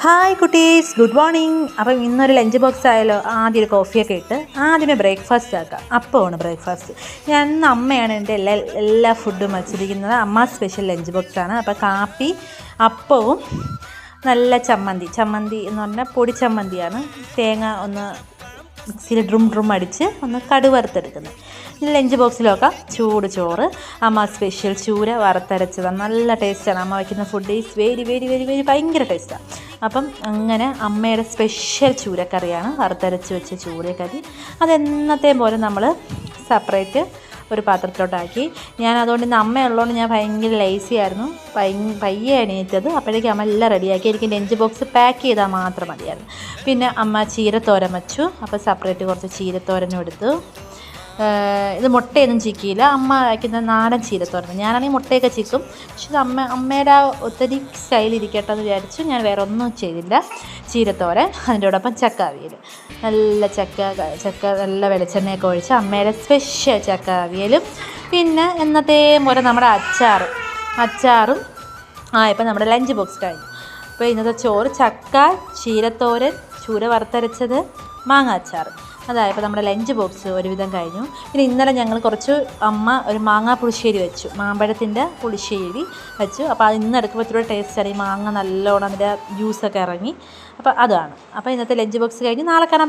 Hi കുട്ടീസ്, good morning. അപ്പം ഇന്നൊരു lunch box ആയാലോ. ആദ്യം ഒരു കോഫിയൊക്കെ ഇട്ട് ആദ്യമേ ബ്രേക്ക്ഫാസ്റ്റ് ആക്കാം. അപ്പമാണ് ബ്രേക്ക്ഫാസ്റ്റ്. ഞാൻ ഇന്ന് അമ്മയാണ് എൻ്റെ എല്ലാ ഫുഡും വച്ചിരിക്കുന്നത്. അമ്മ സ്പെഷ്യൽ ലഞ്ച് ബോക്സാണ്. അപ്പോൾ കാപ്പി, അപ്പവും നല്ല ചമ്മന്തി എന്ന് പറഞ്ഞാൽ പൊടി ചമ്മന്തിയാണ്. തേങ്ങ ഒന്ന് മിക്സിയിൽ ഡ്രും അടിച്ച് ഒന്ന് കടുവറുത്തെടുക്കുന്നത്. ലഞ്ച് ബോക്സിലൊക്കെ ചൂട് ചോറ്, അമ്മ സ്പെഷ്യൽ ചൂര വറുത്തരച്ചതാണ്. നല്ല ടേസ്റ്റാണ്. അമ്മ വയ്ക്കുന്ന food is very very very very ഭയങ്കര ടേസ്റ്റാണ്. അപ്പം അങ്ങനെ അമ്മയുടെ സ്പെഷ്യൽ ചൂരക്കറിയാണ്, വറുത്തരച്ച് വെച്ച ചൂരക്കറി. അതെന്നത്തെ പോലെ നമ്മൾ സെപ്പറേറ്റ് ഒരു പാത്രത്തിലോട്ടാക്കി. ഞാൻ അതുകൊണ്ട് ഇന്ന് അമ്മയുള്ളതുകൊണ്ട് ഞാൻ ഭയങ്കര ലേസി ആയിരുന്നു. പയ്യെ എണീറ്റത്. അപ്പോഴേക്കും അമ്മ എല്ലാം റെഡിയാക്കി. എനിക്ക് ലഞ്ച് ബോക്സ് പാക്ക് ചെയ്താൽ മാത്രം മതിയായിരുന്നു. പിന്നെ അമ്മ ചീരത്തോരൻ വച്ചു. അപ്പോൾ സെപ്പറേറ്റ് കുറച്ച് ചീരത്തോരനും എടുത്തു. ഇത് മുട്ടയൊന്നും ചിക്കിയില്ല. അമ്മ വയ്ക്കുന്ന നാടൻ ചീരത്തോരൻ. ഞാനാണെങ്കിൽ മുട്ടയൊക്കെ ചിക്കും. പക്ഷെ ഇത് അമ്മയുടെ ഒത്തിരി സ്റ്റൈലിരിക്കട്ടെ എന്ന് വിചാരിച്ചു ഞാൻ വേറെ ഒന്നും ചെയ്തില്ല. ചീരത്തോരൻ, അതിൻ്റെ കൂടൊപ്പം ചക്ക അവിയൽ. നല്ല ചക്ക നല്ല വെളിച്ചെണ്ണയൊക്കെ ഒഴിച്ച് അമ്മയുടെ സ്പെഷ്യൽ ചക്ക അവിയലും. പിന്നെ എന്നത്തെ പോലെ നമ്മുടെ അച്ചാറും ഇപ്പം നമ്മുടെ ലഞ്ച് ബോക്സ് കഴിഞ്ഞു. അപ്പോൾ ഇന്നത്തെ ചോറ് ചക്ക, ചീരത്തോരൻ, ചൂര വറുത്തരച്ചത്, മാങ്ങ അച്ചാർ. അതായപ്പോൾ നമ്മുടെ ലഞ്ച് ബോക്സ് ഒരുവിധം കഴിഞ്ഞു. പിന്നെ ഇന്നലെ ഞങ്ങൾ അമ്മ ഒരു മാങ്ങാ പുളിശ്ശേരി വെച്ചു, മാമ്പഴത്തിൻ്റെ പുളിശ്ശേരി വെച്ചു. അപ്പോൾ അത് ഇന്ന് എടുക്കുമ്പോൾ ഇത്തിരി ടേസ്റ്റാണ്. ഈ മാങ്ങ നല്ലോണം അതിൻ്റെ ജ്യൂസൊക്കെ ഇറങ്ങി. അപ്പോൾ അതാണ്. അപ്പോൾ ഇന്നത്തെ ലഞ്ച് ബോക്സ് കഴിഞ്ഞ് നാളെ കാണാം.